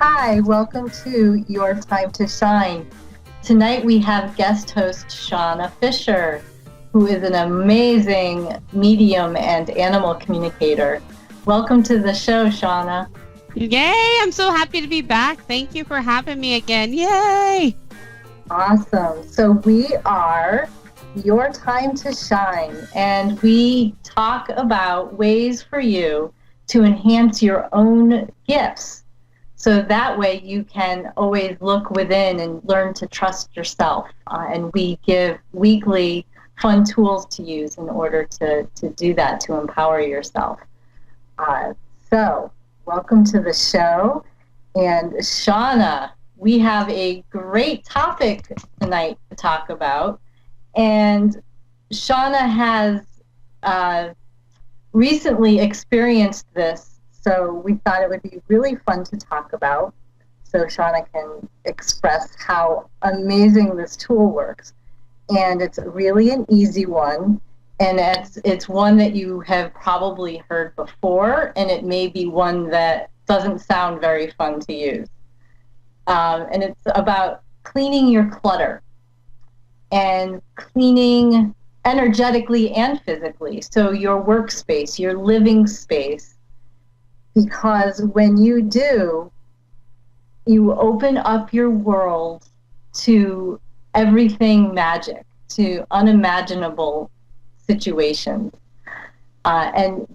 Hi, welcome to Your Time to Shine. Tonight we have guest host Shauna Fisher, who is an amazing medium and animal communicator. Welcome to the show, Shauna. Yay, I'm so happy to be back. Thank you for having me again. Yay! Awesome. So we are Your Time to Shine, and we talk about ways for you to enhance your own gifts. So that way you can always look within and learn to trust yourself. And we give weekly fun tools to use in order to do that, to empower yourself. So welcome to the show. And Shauna, we have a great topic tonight to talk about. And Shauna has recently experienced this. So we thought it would be really fun to talk about, so Shauna can express how amazing this tool works. And it's really an easy one, and it's one that you have probably heard before, and it may be one that doesn't sound very fun to use. And it's about cleaning your clutter, and cleaning energetically and physically. So your workspace, your living space. Because when you do, you open up your world to everything magic, to unimaginable situations. And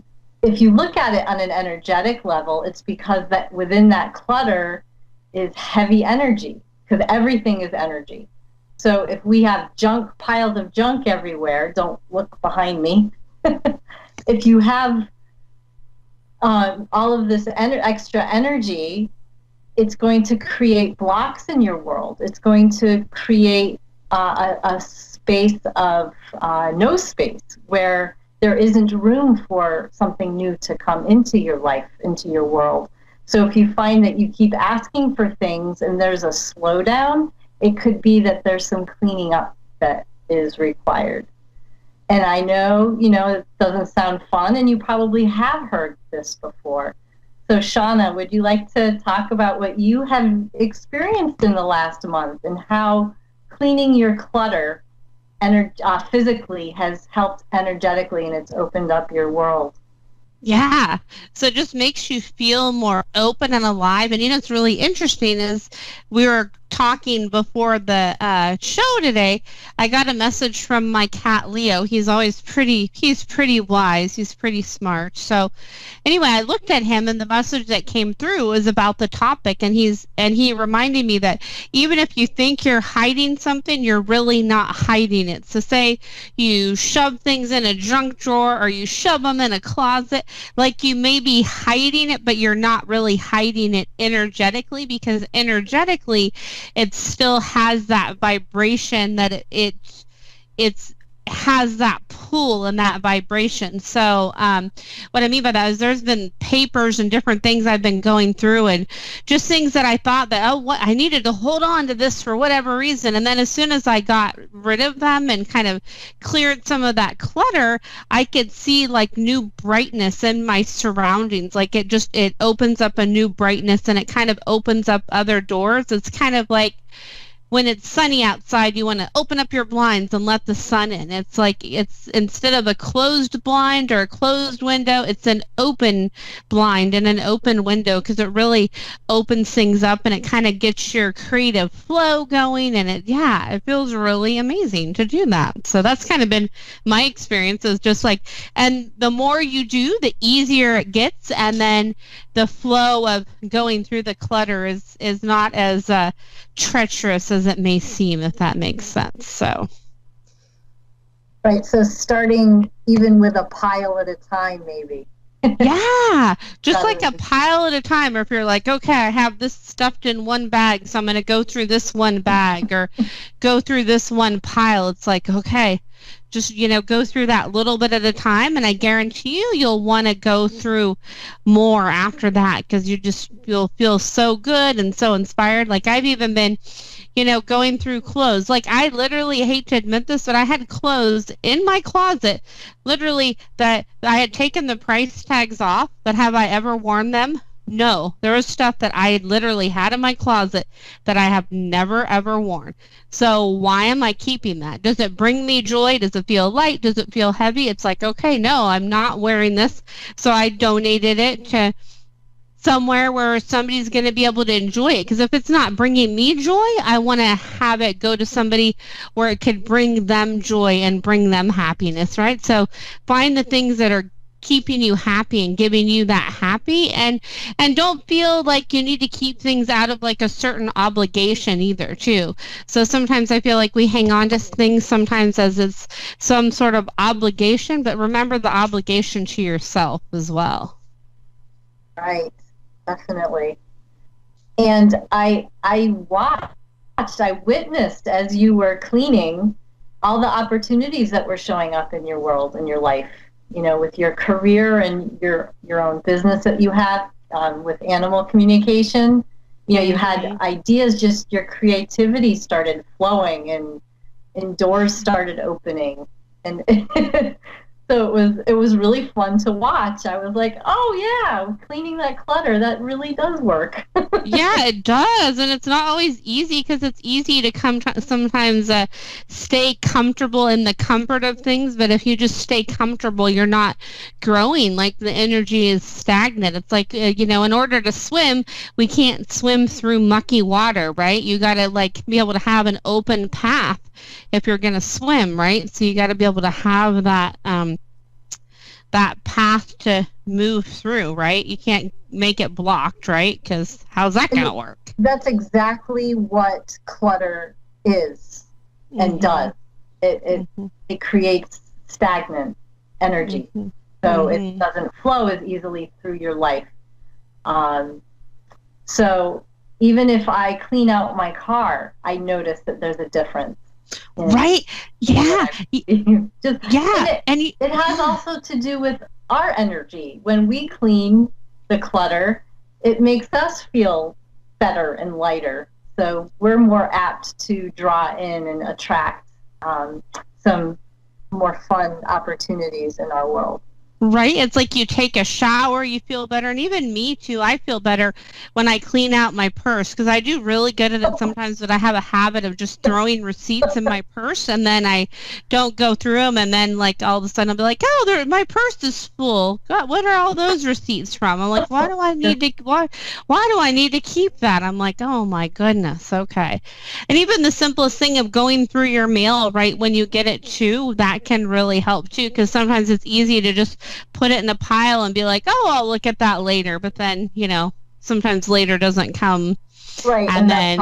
if you look at it on an energetic level, it's because that within that clutter is heavy energy, because everything is energy. So if we have piles of junk everywhere, don't look behind me. If you have all of this extra energy, it's going to create blocks in your world. It's going to create a space of no space where there isn't room for something new to come into your life, into your world. So if you find that you keep asking for things and there's a slowdown, it could be that there's some cleaning up that is required. And I know, it doesn't sound fun, and you probably have heard this before. So, Shauna, would you like to talk about what you have experienced in the last month and how cleaning your clutter physically has helped energetically and it's opened up your world? Yeah. So it just makes you feel more open and alive. And it's really interesting is we were talking before the show today. I got a message from my cat Leo. He's pretty wise. He's pretty smart. So anyway, I looked at him and the message that came through was about the topic, and he reminded me that even if you think you're hiding something, you're really not hiding it. So say you shove things in a junk drawer or you shove them in a closet, like you may be hiding it, but you're not really hiding it energetically, because energetically it still has that vibration, that it has that pull and that vibration. So what I mean by that is there's been papers and different things I've been going through, and just things that I thought that, I needed to hold on to this for whatever reason. And then as soon as I got rid of them and kind of cleared some of that clutter, I could see like new brightness in my surroundings. Like it opens up a new brightness, and it kind of opens up other doors. It's kind of like when it's sunny outside, you want to open up your blinds and let the sun in. It's like it's instead of a closed blind or a closed window, it's an open blind and an open window, because it really opens things up and it kind of gets your creative flow going. And it feels really amazing to do that. So that's kind of been my experience, is just like, and the more you do, the easier it gets. And then the flow of going through the clutter is not as treacherous as it may seem, if that makes sense. So right, so starting even with a pile at a time, maybe. Yeah, just like a pile at a time. Or if you're like, okay, I have this stuffed in one bag, so I'm going to go through this one bag or go through this one pile. It's like, okay, just, go through that little bit at a time. And I guarantee you'll want to go through more after that, because you'll feel so good and so inspired. Like I've even been, going through clothes. Like I literally hate to admit this, but I had clothes in my closet, literally, that I had taken the price tags off, but have I ever worn them? No, there was stuff that I literally had in my closet that I have never ever worn. So why am I keeping that? Does it bring me joy? Does it feel light? Does it feel heavy? It's like, okay, no, I'm not wearing this. So I donated it to somewhere where somebody's going to be able to enjoy it. Because if it's not bringing me joy, I want to have it go to somebody where it could bring them joy and bring them happiness, right? So find the things that are keeping you happy and giving you that happy, and don't feel like you need to keep things out of like a certain obligation either too. So sometimes I feel like we hang on to things sometimes as it's some sort of obligation, but remember the obligation to yourself as well. Right, definitely. And I witnessed as you were cleaning all the opportunities that were showing up in your world, in your life, with your career and your own business that you have, with animal communication. You had ideas, just your creativity started flowing and doors started opening. And so it was really fun to watch. I was like, oh yeah, cleaning that clutter, that really does work. Yeah, it does. And it's not always easy, because it's easy to sometimes stay comfortable in the comfort of things. But if you just stay comfortable, you're not growing. Like, the energy is stagnant. It's like, in order to swim, we can't swim through mucky water, right? You got to like be able to have an open path if you're going to swim, right? So you got to be able to have that path to move through, right? You can't make it blocked, right? Because how's that going to work? That's exactly what clutter is and does. It creates stagnant energy. So it doesn't flow as easily through your life. So even if I clean out my car, I notice that there's a difference. Right? Yeah. And it has also to do with our energy. When we clean the clutter, it makes us feel better and lighter. So we're more apt to draw in and attract some more fun opportunities in our world. Right? It's like you take a shower, you feel better. And even me too, I feel better when I clean out my purse, because I do really good at it sometimes, but I have a habit of just throwing receipts in my purse, and then I don't go through them, and then like all of a sudden I'll be like, oh, my purse is full. God, what are all those receipts from? I'm like, why do I need to keep that? I'm like, oh my goodness, okay. And even the simplest thing of going through your mail right when you get it too, that can really help too, because sometimes it's easy to just put it in a pile and be like, oh, I'll look at that later. But then, sometimes later doesn't come. Right. And then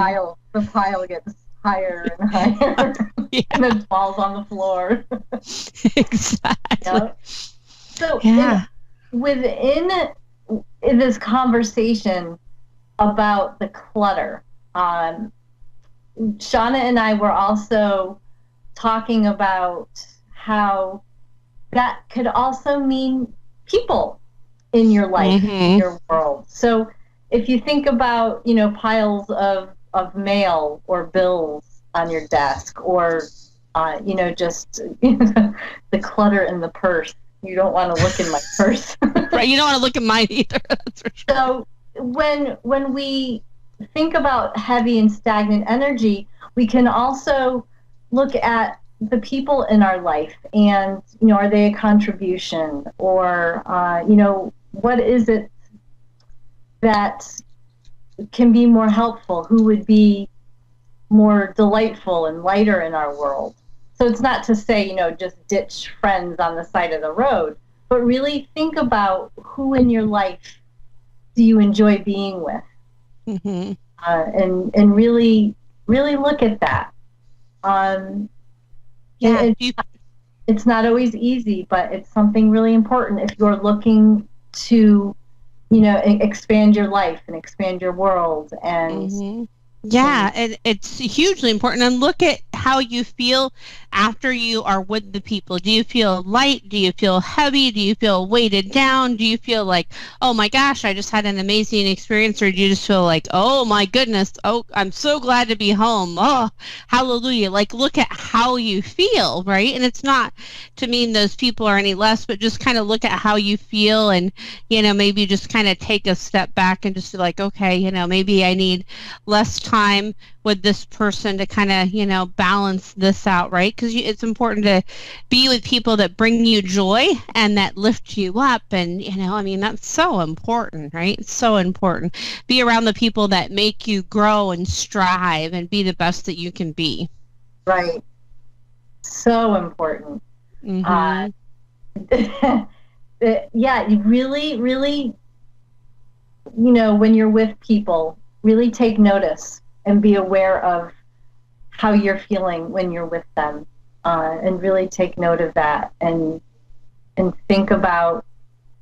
the pile gets higher and higher. Yeah. And then falls on the floor. Exactly. So within this conversation about the clutter, Shauna and I were also talking about how that could also mean people in your life, in your world. So if you think about, piles of mail or bills on your desk, or, just the clutter in the purse. You don't want to look in my purse. Right, you don't want to look at mine either. That's for sure. So when we think about heavy and stagnant energy, we can also look at the people in our life, and are they a contribution, or what is it that can be more helpful, who would be more delightful and lighter in our world. So it's not to say just ditch friends on the side of the road, but really think about who in your life do you enjoy being with, and really look at that. It's not always easy, but it's something really important if you're looking to, expand your life and expand your world and Yeah, and it's hugely important. And look at how you feel after you are with the people. Do you feel light? Do you feel heavy? Do you feel weighted down? Do you feel like, oh my gosh, I just had an amazing experience? Or do you just feel like, oh my goodness, oh, I'm so glad to be home. Oh, hallelujah. Like, look at how you feel, right? And it's not to mean those people are any less, but just kind of look at how you feel and, maybe just kind of take a step back and just be like, okay, maybe I need less time with this person to kind of balance this out, right? Because it's important to be with people that bring you joy and that lift you up. And that's so important, right? It's so important. Be around the people that make you grow and strive and be the best that you can be. Right. So important. Mm-hmm. Yeah, you really, when you're with people, really take notice and be aware of how you're feeling when you're with them, and really take note of that and think about,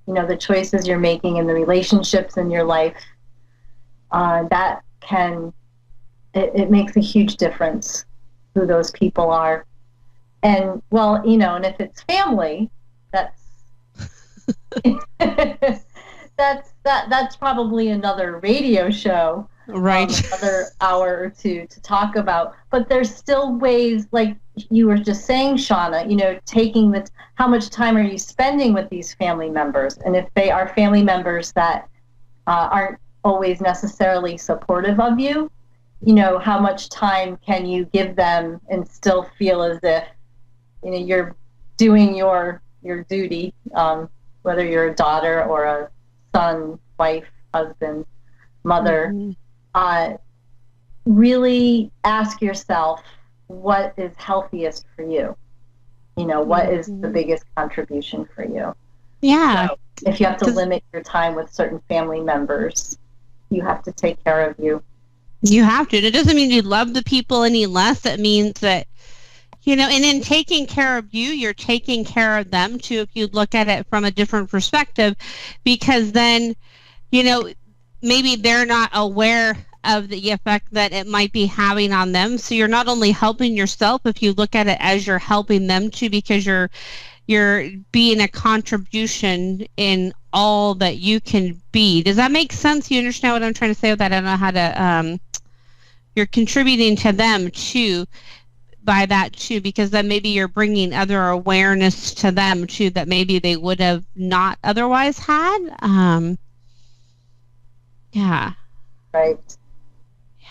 the choices you're making and the relationships in your life. It makes a huge difference who those people are. And and if it's family, that's that's probably another radio show, right? Another hour or two to talk about. But there's still ways, like you were just saying, Shauna, taking how much time are you spending with these family members? And if they are family members that aren't always necessarily supportive of you, how much time can you give them and still feel as if you're doing your duty, whether you're a daughter or a son, wife, husband, mother. Mm-hmm. Really ask yourself what is healthiest for you. What is the biggest contribution for you? Yeah. So if you have to limit your time with certain family members, you have to take care of you. You have to. It doesn't mean you love the people any less. It means that and in taking care of you, you're taking care of them too, if you look at it from a different perspective, because then, maybe they're not aware of the effect that it might be having on them. So you're not only helping yourself if you look at it as you're helping them too, because you're being a contribution in all that you can be. Does that make sense? You understand what I'm trying to say with that? I don't know how to, you're contributing to them too, by that too, because then maybe you're bringing other awareness to them too that maybe they would have not otherwise had. Yeah. Right.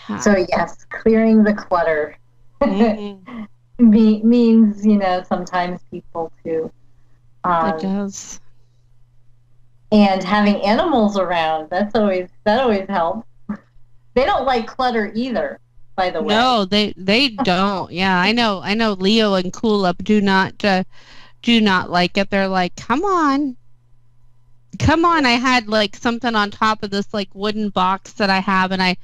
Yeah. So yes, clearing the clutter Mm-hmm. means, sometimes people too. It does. And having animals around, that always helps. They don't like clutter either, by the way. No, they don't. Yeah, I know Leo and Cool Up do not like it. They're like, come on. I had like something on top of this like wooden box that I have, and I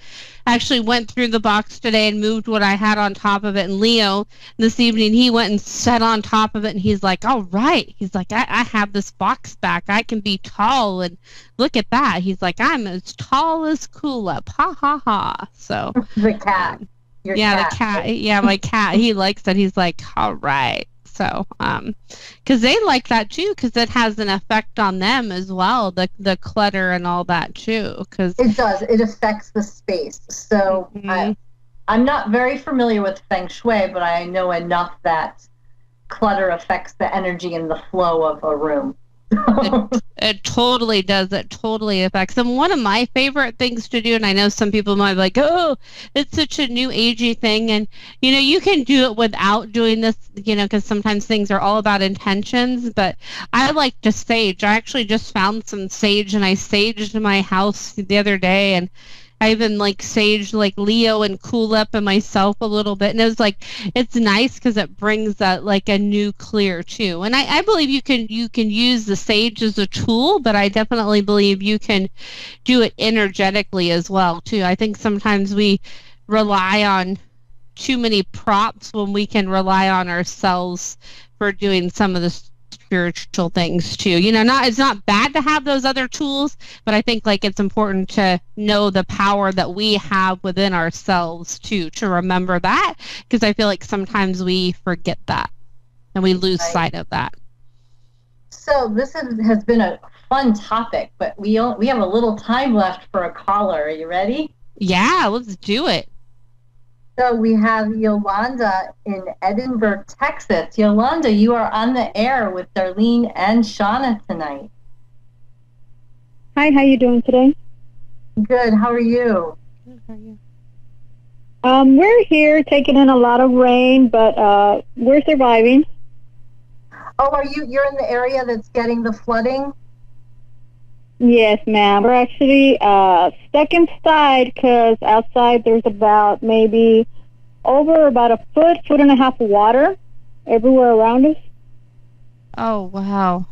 actually went through the box today and moved what I had on top of it. And Leo this evening, he went and sat on top of it, and he's like, all right. He's like, I have this box back. I can be tall, and look at that. He's like, I'm as tall as Cool Up. Ha ha ha. So the cat. The cat. Yeah, my cat. He likes it. He's like, all right. So, because they like that too, because it has an effect on them as well, the clutter and all that too. Because it does. It affects the space. So I'm not very familiar with Feng Shui, but I know enough that clutter affects the energy and the flow of a room. It totally does. It totally affects them. One of my favorite things to do, and I know some people might be like, oh, it's such a new agey thing. And, you can do it without doing this, because sometimes things are all about intentions. But I like to sage. I actually just found some sage, and I saged my house the other day. And I even saged Leo and Cool Up and myself a little bit, and it was it's nice because it brings a new clear too. And I believe you can use the sage as a tool, but I definitely believe you can do it energetically as well too. I think sometimes we rely on too many props when we can rely on ourselves for doing some of the spiritual things too. You know, not it's not bad to have those other tools, but I think like it's important to know the power that we have within ourselves too, to remember that, because I feel like sometimes we forget that and we lose sight of that. So this has been a fun topic, but we have a little time left for a caller. Are you ready? Yeah, let's do it. So we have Yolanda in Edinburgh, Texas. Yolanda, you are on the air with Darlene and Shauna tonight. Hi, how you doing today? Good. How are you? Good. How are you? We're here taking in a lot of rain, but we're surviving. Oh, you're in the area that's getting the flooding? Yes, ma'am. We're actually stuck inside because outside there's about maybe over about a foot and a half of water everywhere around us. Oh, wow.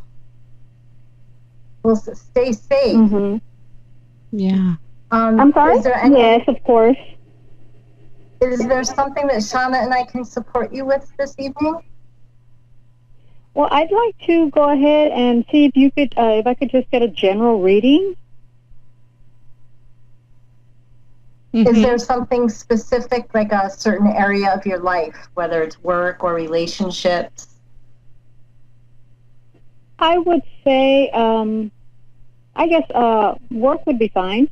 Well, stay safe. Mm-hmm. Yeah. I'm sorry? Yes, of course. Is there something that Shauna and I can support you with this evening? Well, I'd like to go ahead and see if you could, if I could just get a general reading. Mm-hmm. Is there something specific, like a certain area of your life, whether it's work or relationships? I would say, I guess work would be fine.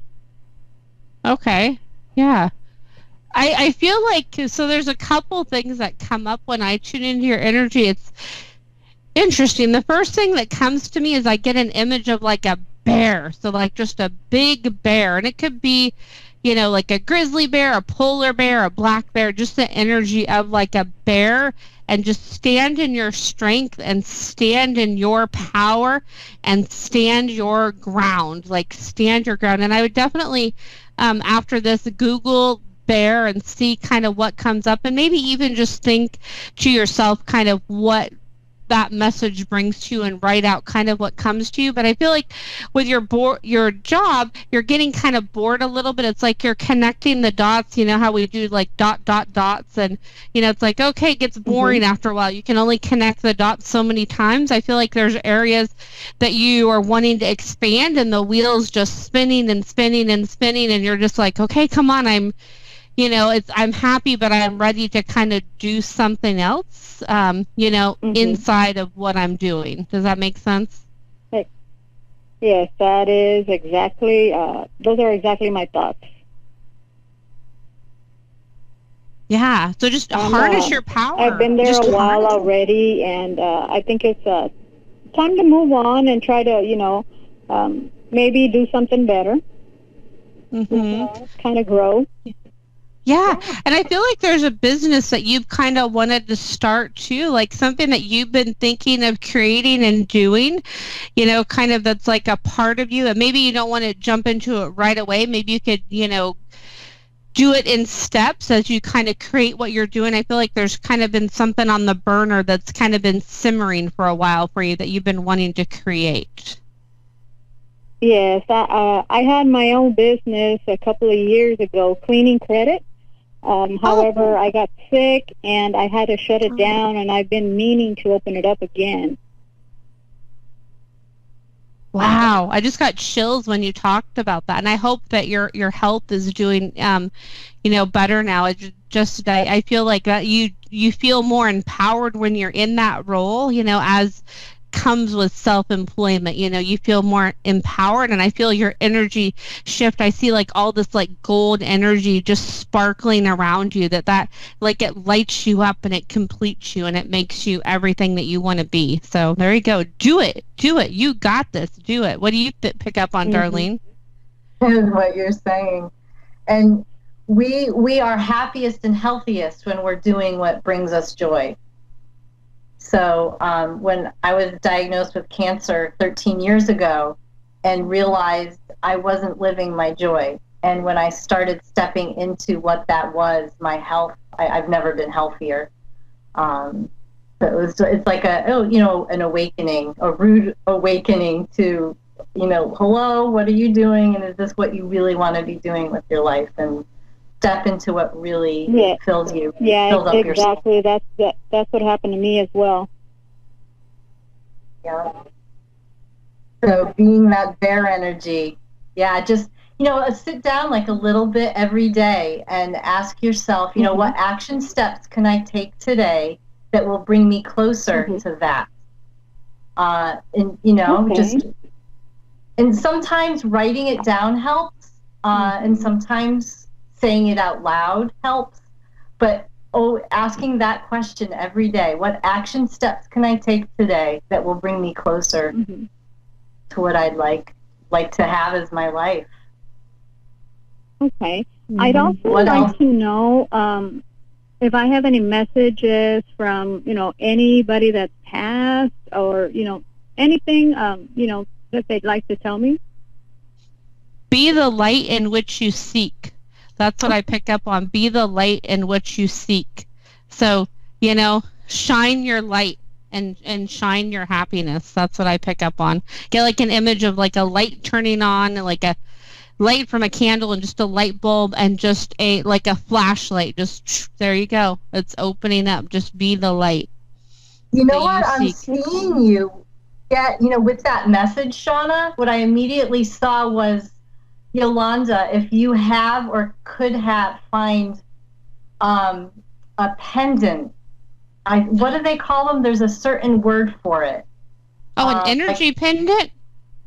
Okay. Yeah. I feel like, so there's a couple things that come up when I tune into your energy. It's interesting. The first thing that comes to me is I get an image of like a bear. So like just a big bear. And it could be, you know, like a grizzly bear, a polar bear, a black bear, just the energy of like a bear, and just stand in your strength and stand in your power and stand your ground, like stand your ground. And I would definitely, after this, Google bear and see kind of what comes up, and maybe even just think to yourself kind of what that message brings to you and write out kind of what comes to you. But I feel like with your job, you're getting kind of bored a little bit. It's like you're connecting the dots, you know how we do like dots, and you know, it's like, okay, it gets boring after a while. You can only connect the dots so many times. I feel like there's areas that you are wanting to expand and the wheel's just spinning and spinning and spinning, and you're just like, okay, come on, I'm happy, but I'm ready to kind of do something else, inside of what I'm doing. Does that make sense? Yes, that is exactly, those are exactly my thoughts. Yeah, so just harness your power. I've been there a while already, and I think it's time to move on and try to, maybe do something better. Kind of grow. Yeah, and I feel like there's a business that you've kind of wanted to start too, like something that you've been thinking of creating and doing, kind of that's like a part of you, and maybe you don't want to jump into it right away. Maybe you could, do it in steps as you kind of create what you're doing. I feel like there's kind of been something on the burner that's kind of been simmering for a while for you that you've been wanting to create. Yes, I had my own business a couple of years ago, Cleaning Credit. However, I got sick and I had to shut it down, and I've been meaning to open it up again. Wow, I just got chills when you talked about that, and I hope that your health is doing, better now. I feel like that you feel more empowered when you're in that role, as comes with self-employment. You feel more empowered, and I feel your energy shift. I see like all this like gold energy just sparkling around you, that like it lights you up and it completes you and it makes you everything that you want to be. So there you go. Do it. You got this. Do it. What do you pick up on, Darlene? What you're saying. And we are happiest and healthiest when we're doing what brings us joy. So when I was diagnosed with cancer 13 years ago and realized I wasn't living my joy, and when I started stepping into what that was, my health, I've never been healthier. So it's like an awakening, a rude awakening to, hello, what are you doing? And is this what you really want to be doing with your life? And step into what really fills you. Yeah, fills up exactly. That's what happened to me as well. Yeah. So being that bear energy, yeah, just, sit down like a little bit every day and ask yourself, what action steps can I take today that will bring me closer to that? And sometimes writing it down helps, and sometimes saying it out loud helps, but asking that question every day, what action steps can I take today that will bring me closer to what I'd like to have as my life? Okay. I'd also like to know if I have any messages from, anybody that's passed or, anything, that they'd like to tell me. Be the light in which you seek. That's what I pick up on. Be the light in which you seek. So, shine your light and shine your happiness. That's what I pick up on. Get like an image of like a light turning on, like a light from a candle and just a light bulb and just like a flashlight. Just there you go. It's opening up. Just be the light. You know what? I'm seeing you get, with that message, Shauna, what I immediately saw was, Yolanda, if you have or could find a pendant. What do they call them? There's a certain word for it. Oh, an energy pendant?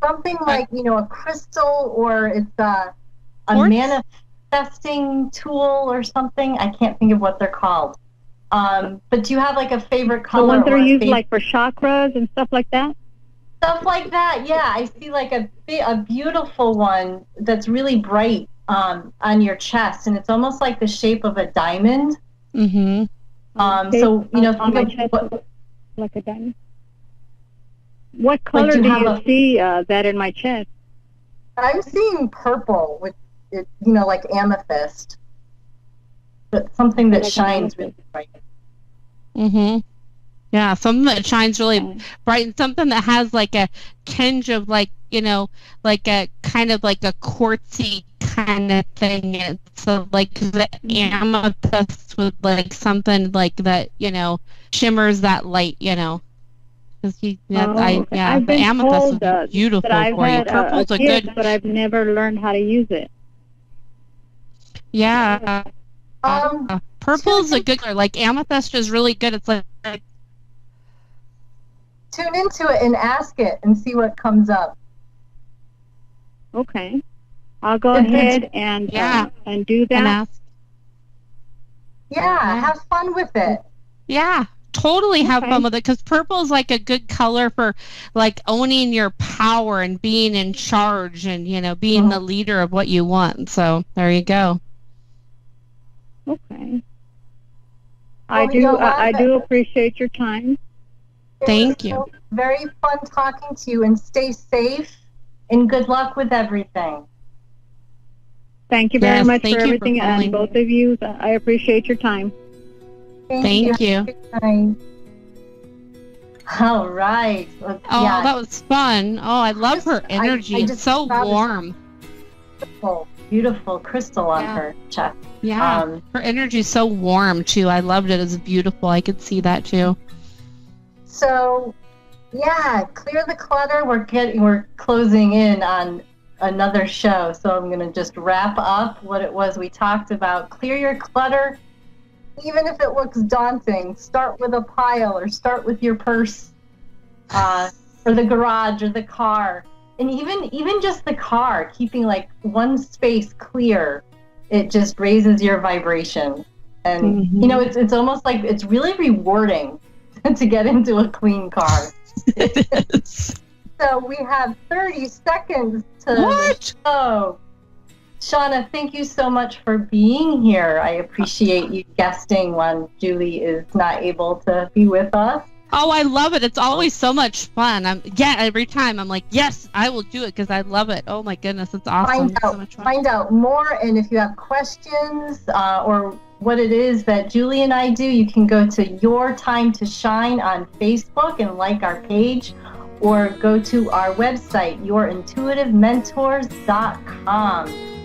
Something like, a crystal, or it's a manifesting tool or something. I can't think of what they're called. But do you have like a favorite color? The ones that are used like for chakras and stuff like that? Stuff like that, yeah. I see like a beautiful one that's really bright on your chest, and it's almost like the shape of a diamond. Mm-hmm. So, on my chest, like a diamond. What color do you see that in my chest? I'm seeing purple with it, like amethyst. But something that shines really bright. Mm-hmm. Yeah, something that shines really bright, and something that has like a tinge of like, like a kind of like a quartzy kind of thing. It's like the amethyst with like something like that, shimmers that light, Because the amethyst is beautiful for you. Purple's a good, but I've never learned how to use it. Yeah. Purple's a good color. Like amethyst is really good. It's like tune into it and ask it and see what comes up. Okay. I'll go ahead and do that. And ask. Yeah, have fun with it. Yeah, totally have fun with it, because purple is like a good color for like owning your power and being in charge and, being the leader of what you want. So there you go. Okay. I do appreciate your time. Thank you. Very fun talking to you, and stay safe and good luck with everything. Thank you very much for everything, and both of you. I appreciate your time. Thank you. All right. That was fun. Oh, I love her energy. It's so warm. Beautiful crystal on her chest. Yeah, her energy is so warm too. I loved it. It was beautiful. I could see that too. So, clear the clutter. We're closing in on another show, so I'm going to just wrap up what it was we talked about. Clear your clutter, even if it looks daunting. Start with a pile, or start with your purse, or the garage, or the car, and even just the car. Keeping like one space clear, it just raises your vibration, and it's almost like it's really rewarding to get into a clean car. It is. So we have 30 seconds to the show. Shauna, thank you so much for being here. I appreciate you guesting when Julie is not able to be with us. Oh, I love it. It's always so much fun. Every time I'm like, yes, I will do it, because I love it. Oh my goodness, it's awesome. So much fun. Find out more, and if you have questions or what it is that Julie and I do, you can go to Your Time to Shine on Facebook and like our page, or go to our website, yourintuitivementors.com.